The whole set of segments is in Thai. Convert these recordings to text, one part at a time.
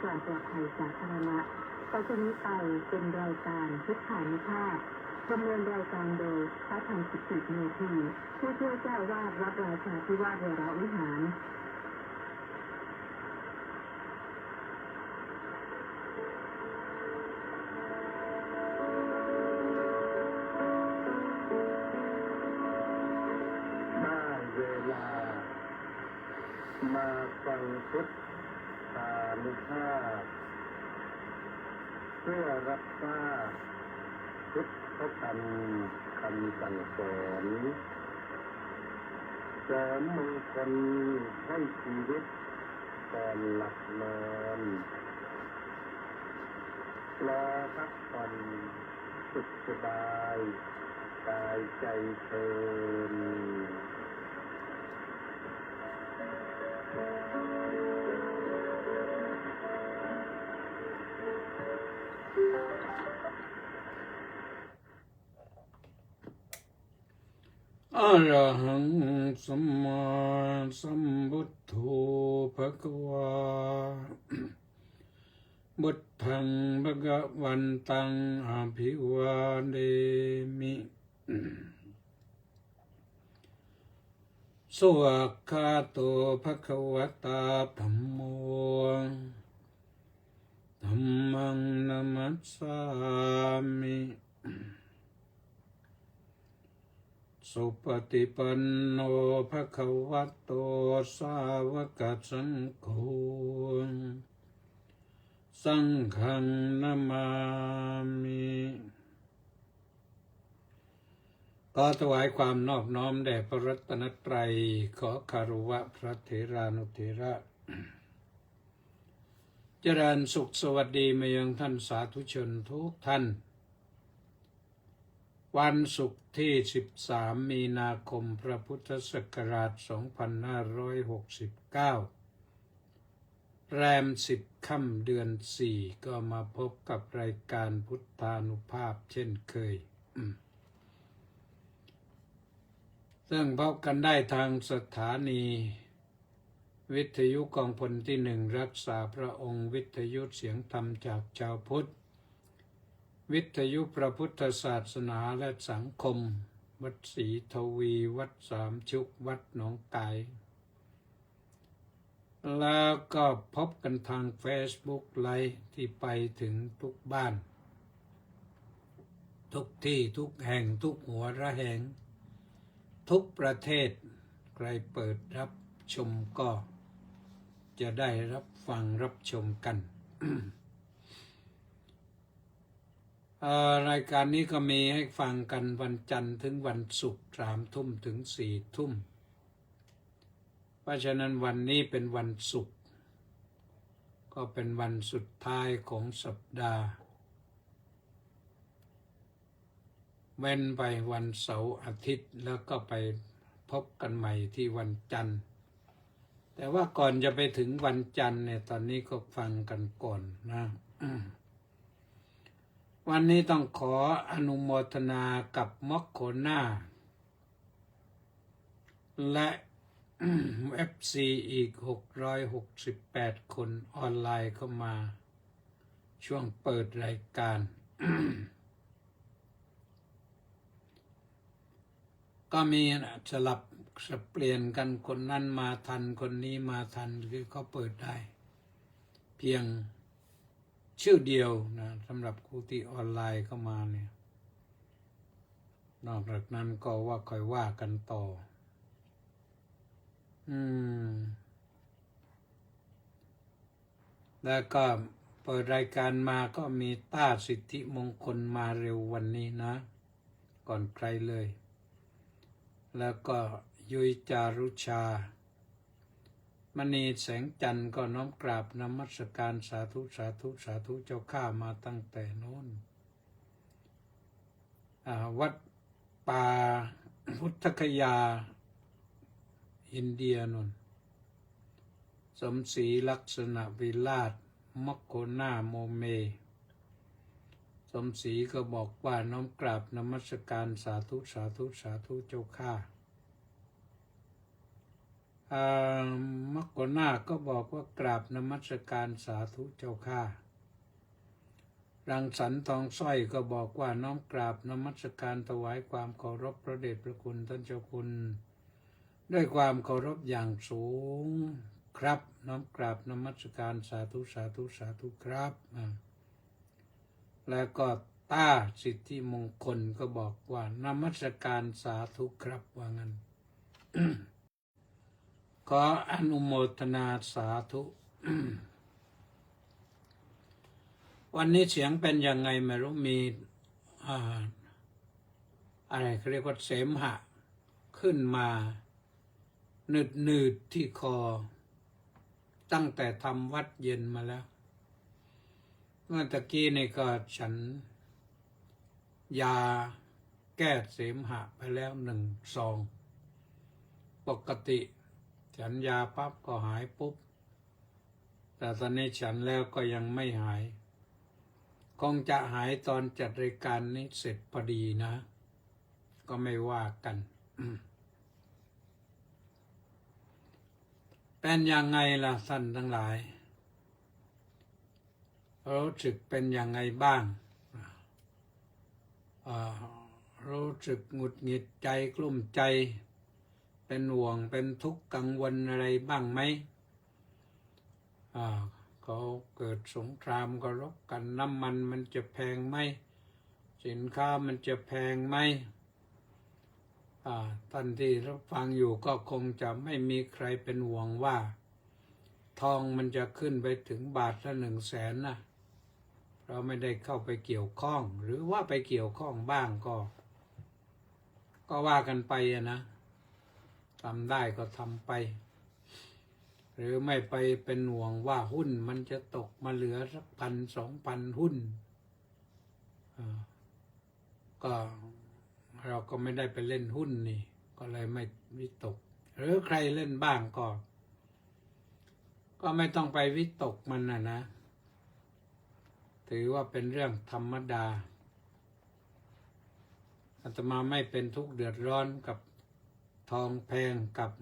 ความปลอดภัยสาธารณะต่อจากนี้ไปเป็นรายการพุทธานุภาพดำเนินรายการโดยพระธรรม14 เมธีผู้ช่วยเจ้าวาดวัดราชาธิวาสวรวิหารมาฟังพุทธานุภาพเพื่อรับทราบพุทธธรรมคำสั่งสอนเสริมมงคลให้ชีวิตก่อนหลับนอนรอพักผ่อนสุขสบายกายใจเชิญอะระหังสัมมาสัมพุทโธภะคะวาพุทธังภะคะวันตังอภิวาเทมิสวากขาโตภะคะวตาธัมโมธัมมังนัมมัสสามิสุปฏิปันโนภะคะวะโตสาวกสังโฆสังฆังนามามิก็ถวายความนอบน้อมแด่พระรัตนตรัยขอคารวะพระเถรานุเถระเจริญสุขสวัสดีมายังท่านสาธุชนทุกท่านวันศุกร์ที่13 มีนาคมพระพุทธศักราช 2569 แรม 10 ค่ำเดือน 4 ก็มาพบกับรายการพุทธานุภาพเช่นเคยซึ่งพบกันได้ทางสถานีวิทยุกองพลที่ 1รักษาพระองค์วิทยุเสียงธรรมจากชาวพุทธวิทยุพระพุทธศาสนาและสังคมวัดศรีทวีวัดสามชุกวัดหนองไก่แล้วก็พบกันทาง Facebook ไลฟ์ที่ไปถึงทุกบ้านทุกที่ทุกแห่งทุกหัวระแหงทุกประเทศใครเปิดรับชมก็จะได้รับฟังรับชมกัน รายการนี้ก็มีให้ฟังกันวันจันทร์ถึงวันศุกร์3 ทุ่มถึง4 ทุ่มเพราะฉะนั้นวันนี้เป็นวันศุกร์ก็เป็นวันสุดท้ายของสัปดาห์เว้นไปวันเสาร์อาทิตย์แล้วก็ไปพบกันใหม่ที่วันจันทร์แต่ว่าก่อนจะไปถึงวันจันทร์เนี่ยตอนนี้ก็ฟังกันก่อนนะวันนี้ต้องขออนุโมทนากับม็อกโคน่าและFC อีก668 คนออนไลน์เข้ามาช่วงเปิดรายการ ก็มีสลับสับเปลี่ยนกันคนนั้นมาทันคนนี้มาทันคือเขาเปิดได้เพียงชื่อเดียวนะสำหรับครูที่ออนไลน์เข้ามาเนี่ยนอกจากนั้นก็ว่าค่อยว่ากันต่อแล้วก็เปิดรายการมาก็มีต้าสิทธิมงคลมาเร็ววันนี้นะก่อนใครเลยแล้วก็ยุ้ยจารุชามณีแสงจันทร์ก็น้อมกราบนมัสการสาธุสาธุสาธุเจ้าข้ามาตั้งแต่โน้นวัดป่าพุทธคยาอินเดียนนสมศรีลักษณะวิราชมัคโคนาโมเมสมศรีก็บอกว่าน้อมกราบนมัสการสาธุสาธุสาธุเจ้าข้า อ่มักกนาก็บอกว่ากราบนมัสการสาธุเจ้าข้ารังสรรค์ทองสร้อยก็บอกว่าน้อมกราบนมัสการถวายความเคารพพระเดชพระคุณท่านเจ้าคุณด้วยความเคารพอย่างสูงครับน้อมกราบนมัสการสาธุสาธุสาธุครับแล้วก็ต้าสิทธิมงคลก็บอกว่านมัสการสาธุครับว่างั้น ขออนุโมทนาสาธุ วันนี้เสียงเป็นยังไงไม่รู้มีอะไรเขาเรียกว่าเสมหะขึ้นมาหนืดที่คอตั้งแต่ทำวัดเย็นมาแล้วเมื่อตะกี้นี่ก็ฉันยาแก้เสมหะไปแล้ว1 ซองปกติฉันยาปั๊บก็หายปุ๊บแต่ตอนนี้ฉันแล้วก็ยังไม่หายคงจะหายตอนจัดรายการนี้เสร็จพอดีนะก็ไม่ว่ากันเป็นยังไงล่ะท่านทั้งหลายรู้สึกเป็นยังไงบ้างรู้สึกหงุดหงิดใจกลุ้มใจเป็นห่วงเป็นทุกข์กังวลอะไรบ้างไหมเขาเกิดสงครามก็รบกันน้ำมันมันจะแพงไหมสินค้ามันจะแพงไหมท่านที่รับฟังอยู่ก็คงจะไม่มีใครเป็นห่วงว่าทองมันจะขึ้นไปถึงบาทละ100,000นะเราไม่ได้เข้าไปเกี่ยวข้องหรือว่าไปเกี่ยวข้องบ้างก็ว่ากันไปนะทำได้ก็ทำไปหรือไม่ไปเป็นห่วงว่าหุ้นมันจะตกมาเหลือสัก1,000-2,000 หุ้นก็เราก็ไม่ได้ไปเล่นหุ้นนี่ก็เลยไม่วิตกหรือใครเล่นบ้างก็ไม่ต้องไปวิตกมันนะถือว่าเป็นเรื่องธรรมดาอาตมาไม่เป็นทุกข์เดือดร้อนกับทองแพงกับ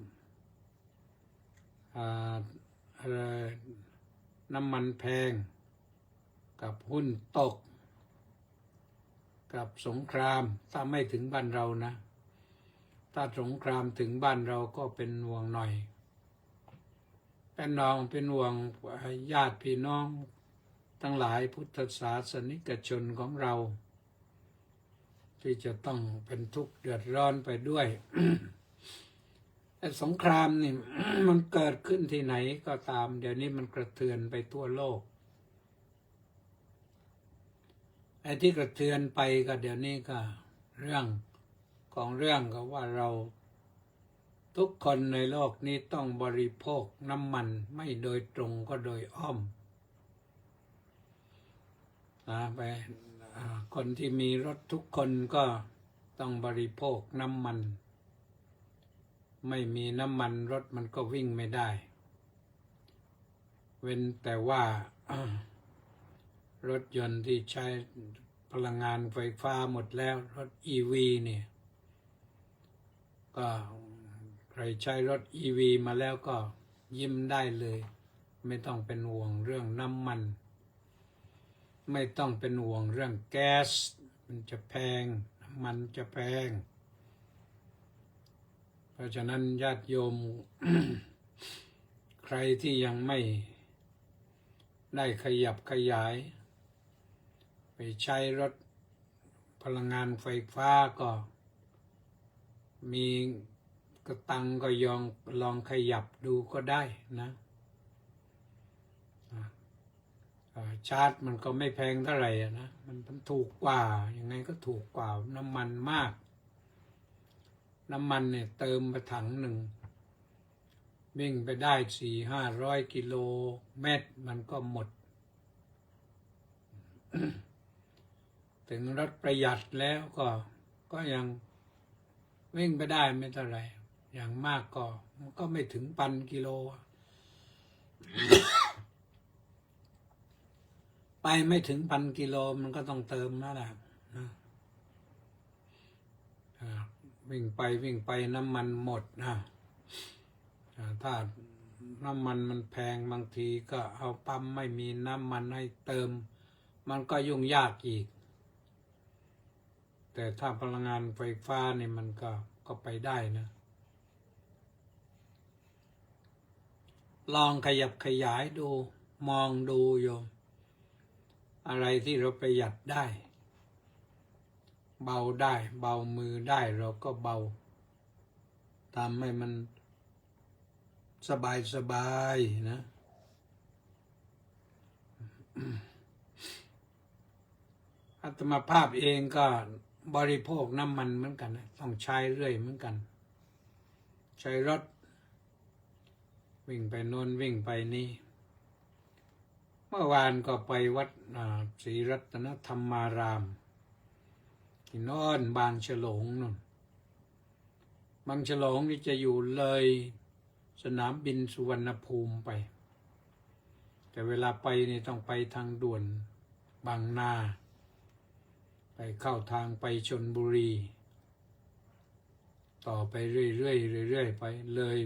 น้ำมันแพงกับหุ้นตกกับสงครามถ้าไม่ถึงบ้านเรานะถ้าสงครามถึงบ้านเราก็เป็นห่วงหน่อยเป็นห่วงญาติพี่น้องทั้งหลายพุทธศาสนิกชนของเราที่จะต้องเป็นทุกข์เดือดร้อนไปด้วย แต่สงครามนี่ มันเกิดขึ้นที่ไหนก็ตามเดี๋ยวนี้มันกระเทือนไปทั่วโลกไอ้ที่กระเทือนไปก็เดี๋ยวนี้ก็เรื่องก็ว่าเราทุกคนในโลกนี้ต้องบริโภคน้ำมันไม่โดยตรงก็โดยอ้อมไปคนที่มีรถทุกคนก็ต้องบริโภคน้ำมันไม่มีน้ำมันรถมันก็วิ่งไม่ได้เว้นแต่ว่ารถยนต์ที่ใช้พลังงานไฟฟ้าหมดแล้วรถ EV เนี่ยก็ใครใช้รถ EV มาแล้วก็ยิ้มได้เลยไม่ต้องเป็นห่วงเรื่องน้ำมันไม่ต้องเป็นห่วงเรื่องแก๊สมันจะแพงน้ำมันจะแพงเพราะฉะนั้นญาติโยม ใครที่ยังไม่ได้ขยับขยายไปใช้รถพลังงานไฟฟ้าก็มีกระตังก็ลองขยับดูก็ได้นะชาร์จมันก็ไม่แพงเท่าไหร่นะมันถูกกว่ายังไงก็ถูกกว่าน้ำมันมากน้ำมันเนี่ยเติมไปถังหนึ่งวิ่งไปได้400-500 กิโลเมตรมันก็หมด ถึงรถประหยัดแล้วก็ยังวิ่งไปได้ไม่เท่าไหร่อย่างมากมันก็ไม่ถึง1,000 กิโล ไปไม่ถึง1,000 กิโลมันก็ต้องเติมแล้วล่ะวิ่งไปน้ำมันหมดนะ ถ้าน้ำมันมันแพงบางทีก็เอาปั๊มไม่มีน้ำมันให้เติม มันก็ยุ่งยากอีก แต่ถ้าพลังงานไฟฟ้านี่มันก็ไปได้นะ ลองขยับขยายดูมองดูโยม อะไรที่เราประหยัดได้ เบาได้ เบามือได้เราก็เบาทำให้มันสบายนะ อาตมาภาพเองก็บริโภคน้ำมันเหมือนกันนะต้องใช้เรื่อยเหมือนกัน ใช้รถวิ่งไปโน่นวิ่งไปนี่เมื่อวานก็ไปวัดศรีรัตนธรรมารามที่โน่นบางฉลงนู่นบางฉลงนี่จะอยู่เลยสนามบินสุวรรณภูมิไป แต่เวลาไปนี่ต้องไปทางด่วนบางนาไปเข้าทางไปชลบุรี ต่อไปเรื่อยๆไปเลย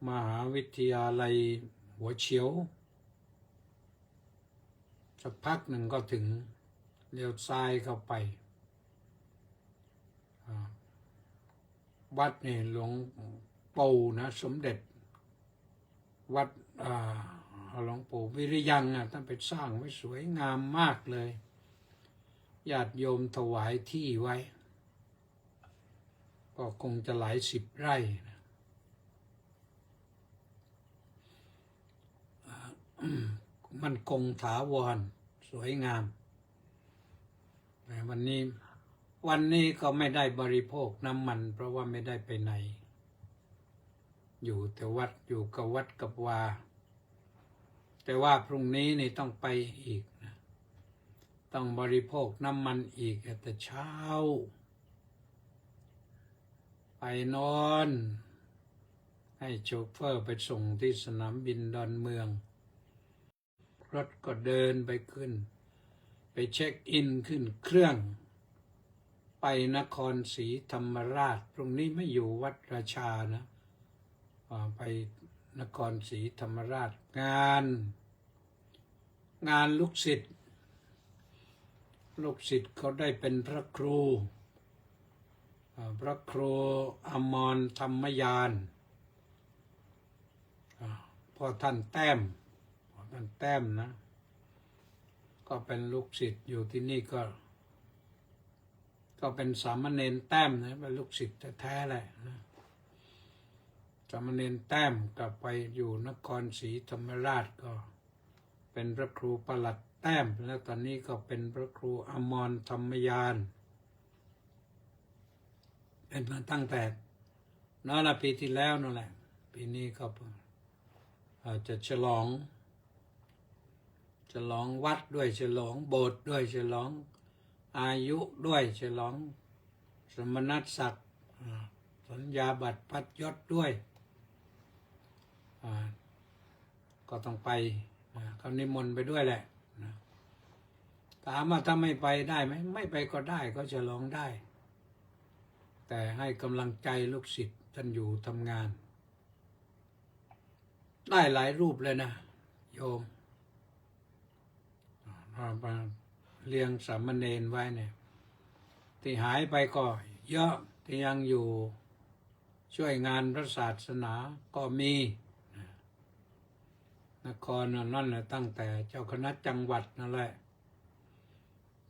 มหาวิทยาลัยหัวเฉียวสักพักหนึ่งก็ถึงเลี้ยวซ้ายเข้าไปวัดนี่หลวงปู่นะสมเด็จวัดหลวงปู่วิริยังท่านไปสร้างไว้สวยงามมากเลยญาติโยมถวายที่ไว้ก็คงจะหลายสิบไร่นะมันคงถาวรสวยงามแต่วันนี้ก็ไม่ได้บริโภคน้ำมันเพราะว่าไม่ได้ไปไหนอยู่แต่วัดอยู่กับวัดกับวาแต่ว่าพรุ่งนี้นี่ต้องไปอีกนะต้องบริโภคน้ำมันอีกแต่เช้าไปนอนให้โชเฟอร์ไปส่งที่สนามบินดอนเมืองรถก็เดินไปขึ้นไปเช็คอินขึ้นเครื่องไปนครศรีธรรมราชพรุ่งนี้ไม่อยู่วัดราชานะไปนครศรีธรรมราชงานลูกศิษย์เขาได้เป็นพระครูอมรธรรมยานพ่อท่านแต้มนะก็เป็นลูกศิษย์อยู่ที่นี่ก็เป็นสามเณรแต้มนะเป็นลูกศิษย์แท้ๆแหละนะสามเณรแต้มกลับไปอยู่นครศรีธรรมราชก็เป็นพระครูประหลัดแต้มแล้วตอนนี้ก็เป็นพระครูอมรธรรมยานเป็นมาตั้งแต่นั่นละปีที่แล้วนั่นแหละปีนี้ก็จะฉลองวัดด้วยฉลองโบสถ์ด้วยฉลองอายุด้วยฉลองสมณศักดิ์สัญญาบัตรพัดยศด้วยก็ต้องไปเขานิมนต์ไปด้วยแหละถามว่าถ้าไม่ไปได้ไหมไม่ไปก็ได้ก็ฉลองได้แต่ให้กำลังใจลูกศิษย์ท่านอยู่ทำงานได้หลายรูปเลยนะโยมมาเลี้ยงสามเณรไว้เนี่ยที่หายไปก็เยอะที่ยังอยู่ช่วยงานพระศาสนาก็มีนครนั่นแหละตั้งแต่เจ้าคณะจังหวัดนั่นแหละ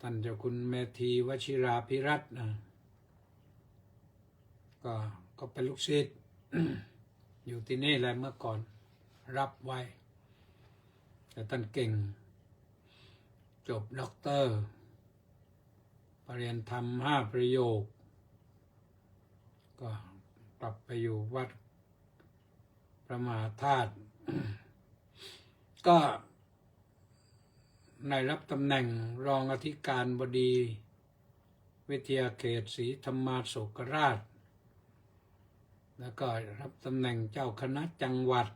ท่านเจ้าคุณเมธีวชิราภิรัตน์นะก็เป็นลูกศิษย์ อยู่ที่นี่แหละเมื่อก่อนรับไว้แต่ท่านเก่งจบด็อกเตอร์ปริญญาธรรม5 ประโยคก็กลับไปอยู่วัดพระมหาธาตุ ก็ได้รับตำแหน่งรองอธิการบดีวิทยาเขตศรีธรรมาโศกราชแล้วก็รับตำแหน่งเจ้าคณะจังหวัด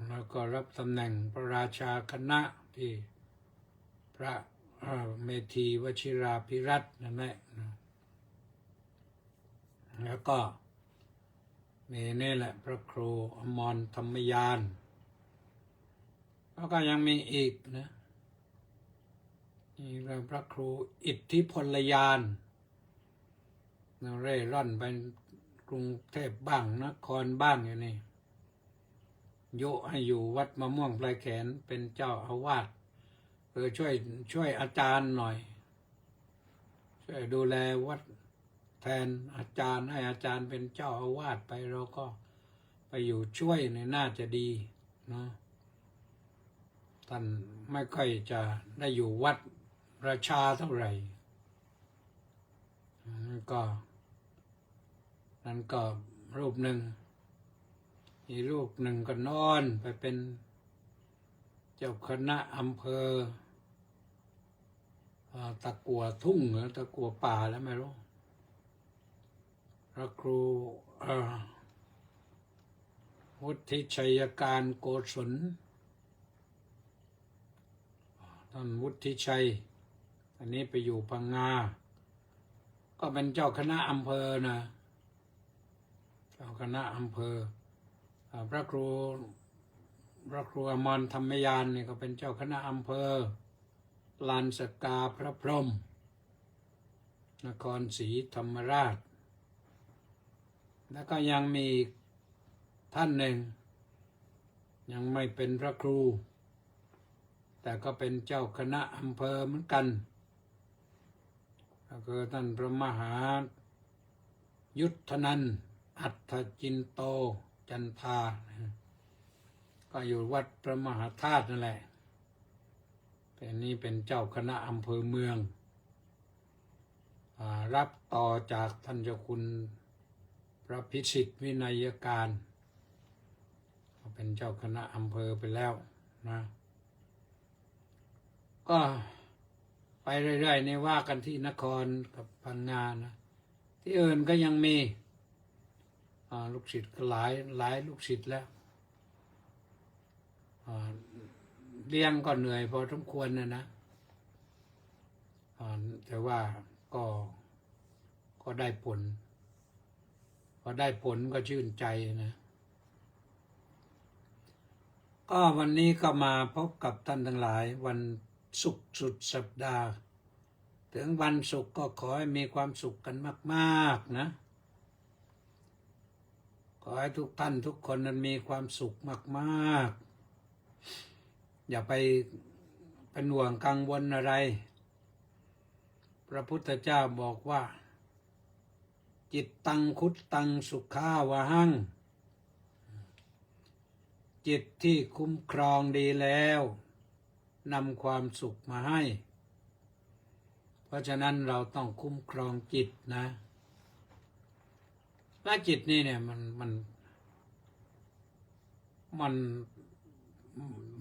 แล้วก็รับตำแหน่งพระราชาคณะที่พระเมธีวชิราภิรัตน์นั่นแหละแล้วก็ มีนี่แหละพระครูอมรธรรมยานแล้วก็ยังมีอีกนะนี่เรื่องพระครูอิทธิพลยานเร่ร่อนไปกรุงเทพบ้างนครบ้างอยู่นี่โยให้อยู่วัดมะม่วงปลายแขนเป็นเจ้าอาวาสช่วยอาจารย์หน่อยช่วยดูแลวัดแทนอาจารย์ให้อาจารย์เป็นเจ้าอาวาสไปเราก็ไปอยู่ช่วยในน่าจะดีเนาะท่านไม่ค่อยจะได้อยู่วัดราชาเท่าไหร่นั่นก็รูปหนึ่งอีกรูปหนึ่งก็นอนไปเป็นเจ้าคณะอำเภอตะกัวทุ่งหรือตะกัวป่าแล้วไม่รู้พระครูวุฒิชัยการโกศลท่านวุฒิชัยอันนี้ไปอยู่พังงาก็เป็นเจ้าคณะอำเภอนะเจ้าคณะอำเภอพระครูอมรธรรมยานนี่ก็เป็นเจ้าคณะอำเภอลานสกาพระพรหมนครศรีธรรมราชแล้วก็ยังมีท่านหนึ่งยังไม่เป็นพระครูแต่ก็เป็นเจ้าคณะอำเภอเหมือนกันก็คือท่านพระมหายุทธนันท์อัฏฐจินโตจันทาก็อยู่วัดพระมหาธาตุนั่นแหละแต่นี้เป็นเจ้าคณะอำเภอเมืองรับต่อจากท่านเจ้าคุณพระพิสิทธิ์วินัยการเป็นเจ้าคณะอำเภอไปแล้วนะก็ไปเรื่อยๆในว่ากันที่นครกับพังงานะที่อื่นก็ยังมีลูกศิษย์ก็หลายลูกศิษย์แล้วเลี้ยงก็เหนื่อยพอสมควรนะแต่ว่าก็ได้ผลพอได้ผลก็ชื่นใจนะก็วันนี้ก็มาพบกับท่านทั้งหลายวันศุกร์สุดสัปดาห์ถึงวันศุกร์ก็ขอให้มีความสุขกันมากๆนะขอให้ทุกท่านทุกคนนั้นมีความสุขมากๆอย่าไปเป็นห่วงกังวลอะไรพระพุทธเจ้าบอกว่าจิตตังคุตตังสุขาวะหังจิตที่คุ้มครองดีแล้วนำความสุขมาให้เพราะฉะนั้นเราต้องคุ้มครองจิตนะและจิตนี่เนี่ยมัน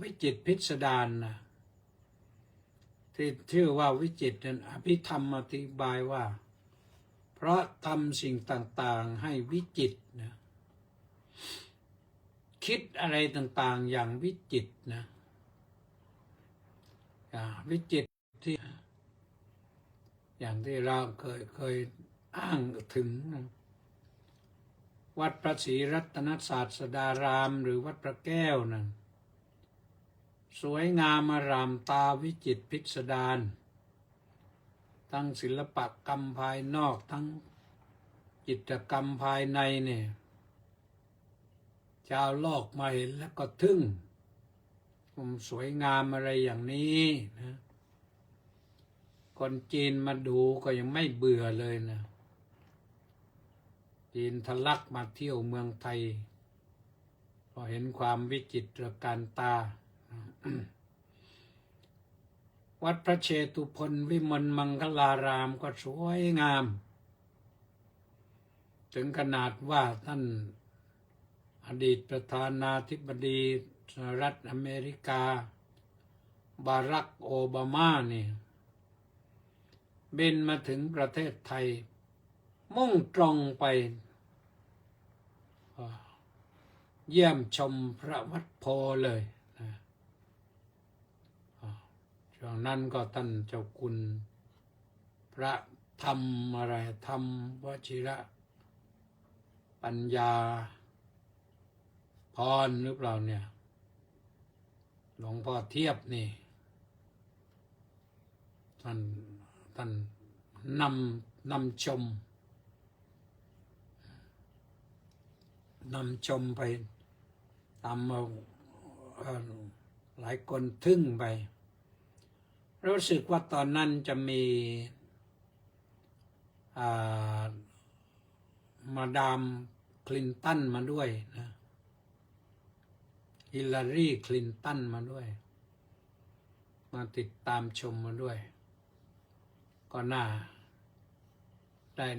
วิจิตรพิสดารนะที่ชื่อว่าวิจิตรนั้นอภิธรรมอธิบายว่าเพราะทำสิ่งต่างๆให้วิจิตรนะคิดอะไรต่างๆอย่างวิจิตรนะวิจิตรที่อย่างที่เราเคยอ้างถึงนะวัดพระศรีรัตนศาสดารามหรือวัดพระแก้วนั่นสวยงามอารามตาวิจิตรพิสดารทั้งศิลปกรรมภายนอกทั้งจิตรกรรมภายในเนี่ยชาวโลกมาเห็นแล้วก็ทึ่งมันสวยงามอะไรอย่างนี้นะคนจีนมาดูก็ยังไม่เบื่อเลยนะจีนทะลักมาเที่ยวเมืองไทยพอเห็นความวิจิตรการตา วัดพระเชตุพนวิมลมังคลารามก็สวยงามถึงขนาดว่าท่านอดีตประธานาธิบดีสหรัฐอเมริกาบารักโอบามาเนี่ยบินมาถึงประเทศไทยมุ่งตรงไปเยี่ยมชมพระวัดโพเลยนะช่วงนั้นก็ท่านเจ้าคุณพระธรรมอะไรธรรมวชิระ ปัญญาพรหรือเปล่าเนี่ยหลวงพ่อเทียบนี่ท่านนำชมไปตามหลายคนทึ่งไปรู้สึกว่าตอนนั้นจะมีมาดามคลินตันมาด้วยนะฮิลลารีคลินตันมาด้วยมาติดตามชมมาด้วยก็น่า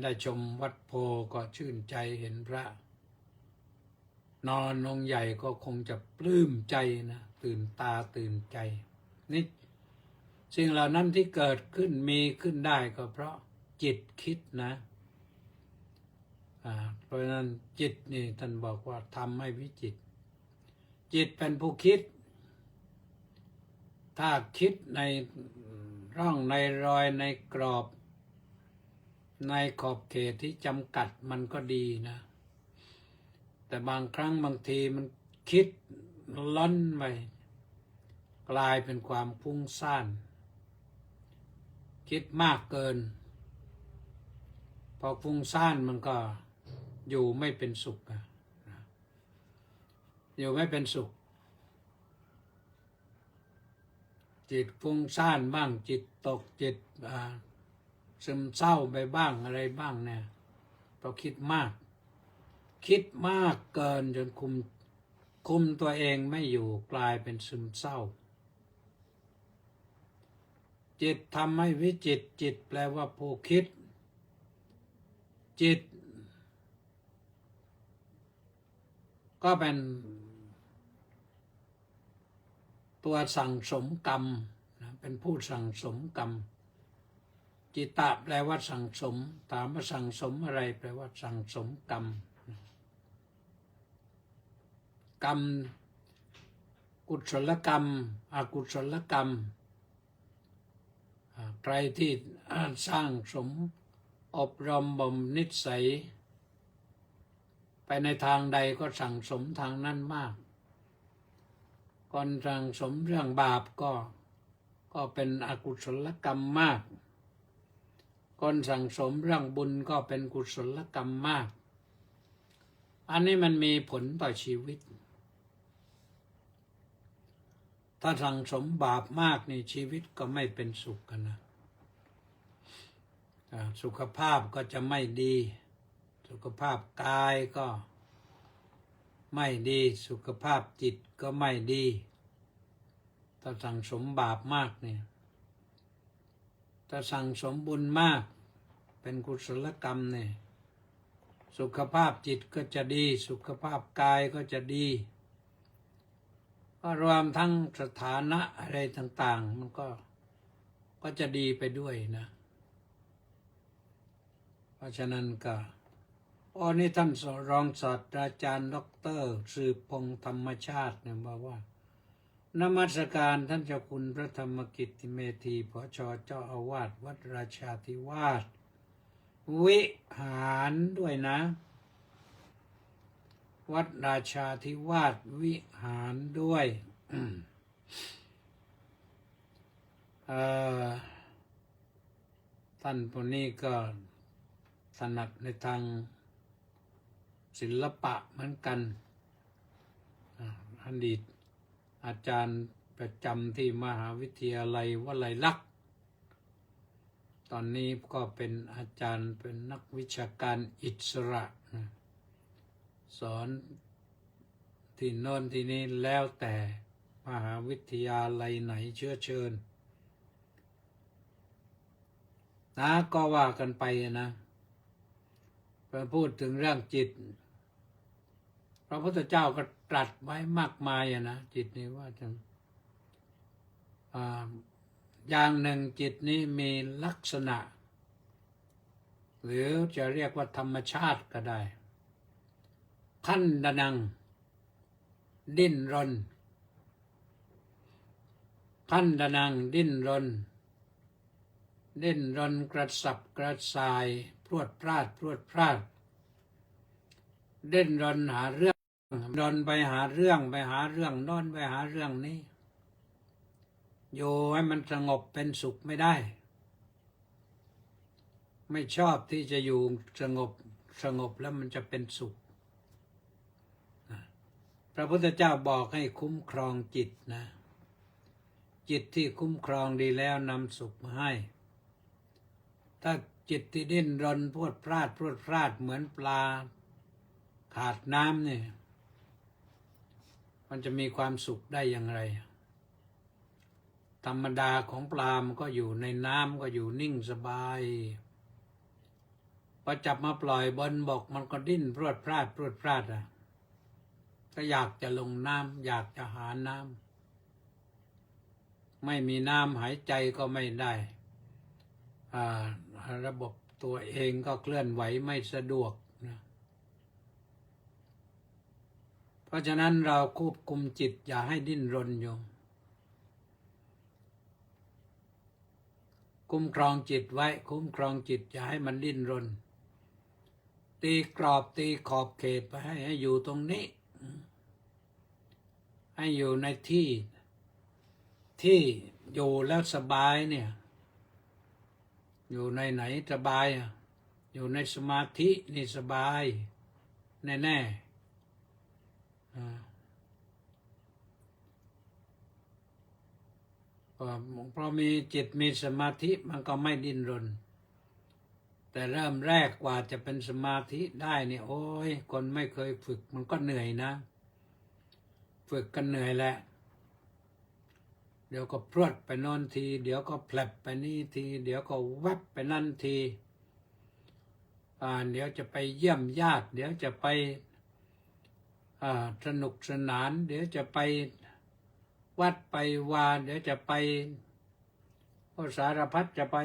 ได้ชมวัดโพก็ชื่นใจเห็นพระนอนองค์ใหญ่ก็คงจะปลื้มใจนะตื่นตาตื่นใจนี่สิ่งเหล่านั้นที่เกิดขึ้นมีขึ้นได้ก็เพราะจิตคิดนะเพราะฉะนั้นจิตนี่ท่านบอกว่าทำให้วิจิตรจิตเป็นผู้คิดถ้าคิดในร่องในรอยในกรอบในขอบเขตที่จำกัดมันก็ดีนะแต่บางครั้งบางทีมันคิดล้นไปกลายเป็นความฟุ้งซ่านคิดมากเกินพอฟุ้งซ่านมันก็อยู่ไม่เป็นสุขอยู่ไม่เป็นสุขจิตฟุ้งซ่านบ้างจิตตกจิตซึมเศร้าไปบ้างอะไรบ้างเนี่ยเพราะคิดมากเกินจนคุมตัวเองไม่อยู่กลายเป็นซึมเศร้าจิตทำให้วิจิตรจิตแปลว่าผู้คิดจิตก็เป็นตัวสั่งสมกรรมเป็นผู้สั่งสมกรรมจิตตะแปลว่าสั่งสมถามว่าสั่งสมอะไรแปลว่าสั่งสมกรรมกรรมกุศลกรรมอกุศลกรรมใครที่สร้างสมอบรมบ่มนิสัยไปในทางใดก็สั่งสมทางนั้นมากคนสั่งสมเรื่องบาปก็เป็นอกุศลกรรมมากคนสั่งสมเรื่องบุญก็เป็นกุศลกรรมมากอันนี้มันมีผลต่อชีวิตถ้าสั่งสมบาปมากนี่ชีวิตก็ไม่เป็นสุขกันนะสุขภาพก็จะไม่ดีสุขภาพกายก็ไม่ดีสุขภาพจิตก็ไม่ดีถ้าสั่งสมบาปมากเนี่ยถ้าสั่งสมบุญมากเป็นกุศลกรรมเนี่ยสุขภาพจิตก็จะดีสุขภาพกายก็จะดีก็รวมทั้งสถานะอะไรต่างๆมันก็จะดีไปด้วยนะเพราะฉะนั้นก็นี่ท่านรองศาสตราจารย์ดร.สืบพงษ์ธรรมชาติเนี่ยบอกว่านมัสการท่านเจ้าคุณพระธรรมกิตติเมธีผช.เจ้าอาวาสวัดราชาธิวาสวิหารด้วยนะวัดราชาธิวาสวิหารด้วยท่านผู้นี้ก็ถนัดในทางศิลปะเหมือนกันอดีตอาจารย์ประจำที่มหาวิทยาลัยวลัยลักษณ์ตอนนี้ก็เป็นอาจารย์เป็นนักวิชาการอิสระสอนที่โน่นที่นี้แล้วแต่มหาวิทยาลัยไหนเชื้อเชิญนะก็ว่ากันไปนะพอพูดถึงเรื่องจิตพระพุทธเจ้าก็ตรัสไว้มากมายนะจิตนี้ว่าจะอย่างหนึ่งจิตนี้มีลักษณะหรือจะเรียกว่าธรรมชาติก็ได้ขันดนังดิ้นรนขันดนังดิ้นรนกระสับกระส่ายพรวดพราด เด่นรนหาเรื่องรนไปหาเรื่องไปหาเรื่องโนอนไปหาเรื่องนี้อยู่ให้มันสงบเป็นสุขไม่ได้ ไม่ชอบที่จะอยู่สงบแล้วมันจะเป็นสุขพระพุทธเจ้าบอกให้คุ้มครองจิตนะ จิตที่คุ้มครองดีแล้วนำสุขมาให้ถ้าจิตที่ดิ้นรนพรวดพลาดเหมือนปลาขาดน้ำเนี่ยมันจะมีความสุขได้อย่างไรธรรมดาของปลามันก็อยู่ในน้ำก็อยู่นิ่งสบายพอจับมาปล่อยบนบกมันก็ดิ้นพรวดพลาดอ่ะก็อยากจะลงน้ำอยากจะหาน้ำไม่มีน้ำหายใจก็ไม่ได้ระบบตัวเองก็เคลื่อนไหวไม่สะดวกนะเพราะฉะนั้นเราควบคุมจิตอย่าให้ดิ้นรนอยู่คุ้มครองจิตไว้คุ้มครองจิตอย่าให้มันดิ้นรนตีกรอบตีขอบเขตไปให้อยู่ตรงนี้ให้อยู่ในที่อยู่แล้วสบายเนี่ยอยู่ในไหนสบายอยู่ในสมาธินี่สบายแน่เพราะมีจิตมีสมาธิมันก็ไม่ดิ้นรนแต่เริ่มแรกกว่าจะเป็นสมาธิได้เนี่ยโอ้ยคนไม่เคยฝึกมันก็เหนื่อยนะฝึกกันเหนื่อยแหละเดี๋ยวก็พรวดไปโน่นทีเดี๋ยวก็แผลบไปนี่ทีเดี๋ยวก็แวบไปนั่นทีเดี๋ยวจะไปเยี่ยมญาติเดี๋ยวจะไปสนุกสนานเดี๋ยวจะไปวัดไปวาเดี๋ยวจะไปก็สารพัดจะไป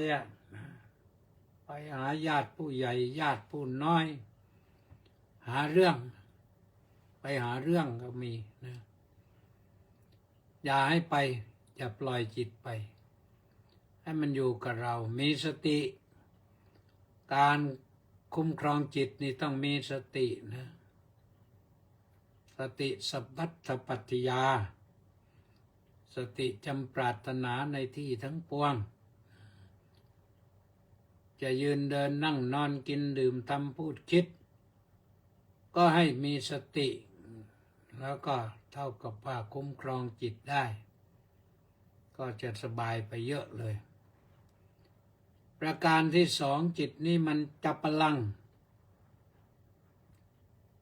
ไปหาญาติผู้ใหญ่ญาติผู้น้อยหาเรื่องไปหาเรื่องก็มีนะอย่าให้ไปอย่าปล่อยจิตไปให้มันอยู่กับเรามีสติการคุ้มครองจิตนี่ต้องมีสตินะสติสัพพัทธปัฏฐิยาสติจำปรารถนาในที่ทั้งปวงจะยืนเดินนั่งนอนกินดื่มทำพูดคิดก็ให้มีสติแล้วก็เท่ากับว่าคุ้มครองจิตได้ก็จะสบายไปเยอะเลยประการที่สองจิตนี่มันจับพลัง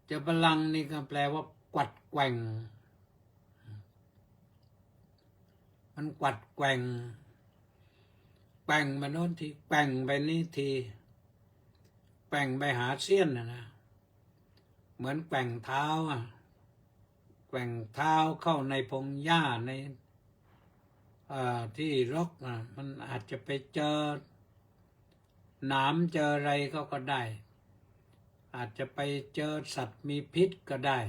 จับพลังนี่ก็แปลว่ากวัดแกว่งมันกวัดแกว่งไปโน้นทีแกว่งไปนี่ทีแกว่งไปหาเสี้ยนนะเหมือนแกว่งเท้าแกว่งเท้าเข้าในพงหญ้าในที่รกมันอาจจะไปเจอหนามเจออะไรก็ได้อาจจะไปเจอสัตว์มีพิษก็ได้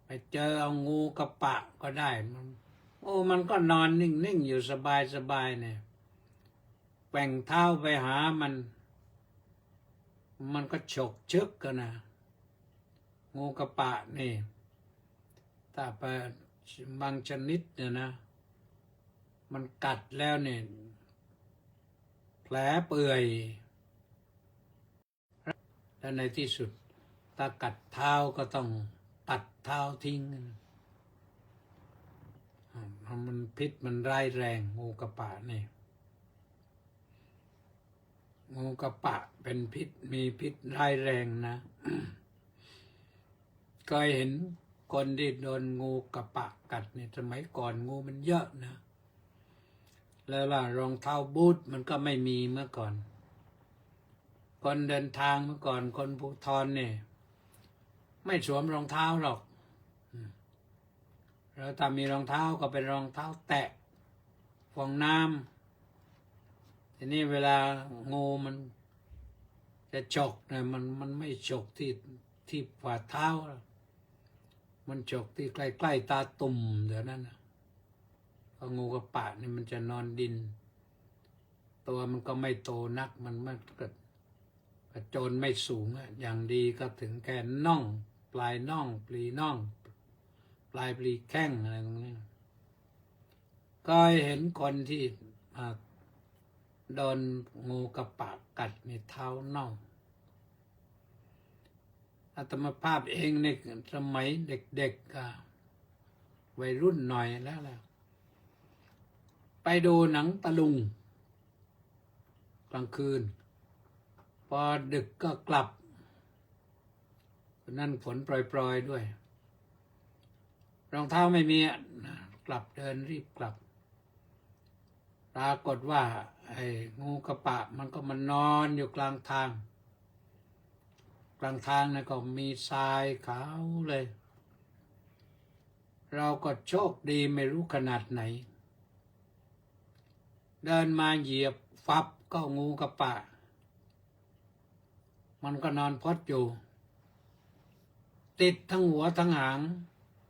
ไปเจอเอางูกระปะก็ได้มันก็นอนนิ่งอยู่สบายเนี่ยแกว่งเท้าไปหามันก็ฉกชึกกันนะงูกระปะนี่ถ้าไปบางชนิดเนี่ยนะมันกัดแล้วเนี่ยแผลเปื่อยและในที่สุดถ้ากัดเท้าก็ต้องตัดเท้าทิ้งมันพิษมันร้ายแรงงูกระปะนี่งูกระปะเป็นพิษมีพิษร้ายแรงนะ เคยเห็นคนที่โดนงูกระปะกัดเนี่ยสมัยก่อนงูมันเยอะนะแล้วล่ะรองเท้าบูทมันก็ไม่มีเมื่อก่อนคนเดินทางเมื่อก่อนคนภูธรเนี่ยไม่สวมรองเท้าหรอกแล้วถ้ามีรองเท้าก็เป็นรองเท้าแตะฟองน้ำทีนี้เวลางูมันจะฉกเนี่ยมันไม่ฉกที่ฝ่าเท้ามันฉกที่ใกล้ๆตาตุ่มเดี๋ยวนั้นเพราะงูกระปะนี่มันจะนอนดินตัวมันก็ไม่โตนักมันเกิดไป ระโจนไม่สูงอะอย่างดีก็ถึงแค่น่อง ปลายน่อง ปลีน่อง ปลายปลีแข้งอะไรตรงนี้ก็เห็นคนที่โดนงูกระปะกัดในเท้าน่องอาตมาภาพเองในสมัยเด็กๆวัยรุ่นหน่อยแล้วไปดูหนังตะลุงกลางคืน พอดึกก็กลับนั่นฝนโปรยๆด้วยรองเท้าไม่มีกลับเดินรีบกลับปรากฏว่าไอ้งูกระปะมันก็มานอนอยู่กลางทางนะก็มีทรายขาวเลย เราก็โชคดีไม่รู้ขนาดไหนเดินมาเหยียบฟับก็งูกระปะมันก็นอนพดอยู่ติดทั้งหัวทั้งหาง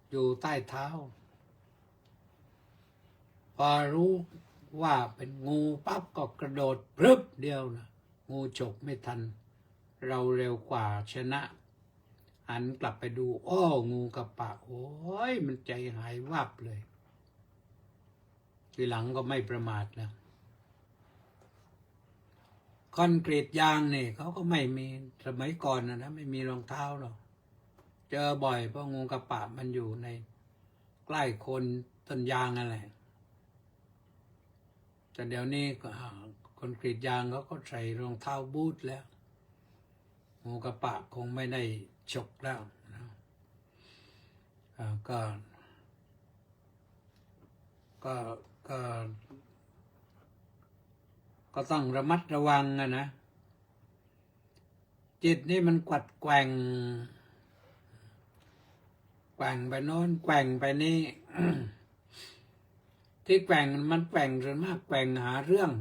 อยู่ใต้เท้าพอรู้ว่าเป็นงูปั๊บก็กระโดดพรึบเดียวนะงูฉกไม่ทันเราเร็วกว่าชนะหันกลับไปดูอ้องูกระปะโอ้ยมันใจหายวับเลยทีหลังก็ไม่ประมาทแล้วคอนกรีตยางนี่เขาก็ไม่มีสมัยก่อนนะไม่มีรองเท้าหรอกเจอบ่อยเพราะงูกระปะมันอยู่ในใกล้โคนต้นยางนั่นแหละแต่เดี๋ยวนี้คอนกรีตยางเขาก็ใส่รองเท้าบูทแล้วงูกระปะคงไม่ได้ฉกแล้วนะก็ต้องระมัดระวังนะจิตนี่มันกวัดแกว่งไปโน้นแกว่งไปนี่ ที่แกว่งมันแกว่งส่วนมากแกว่งหาเรื่อง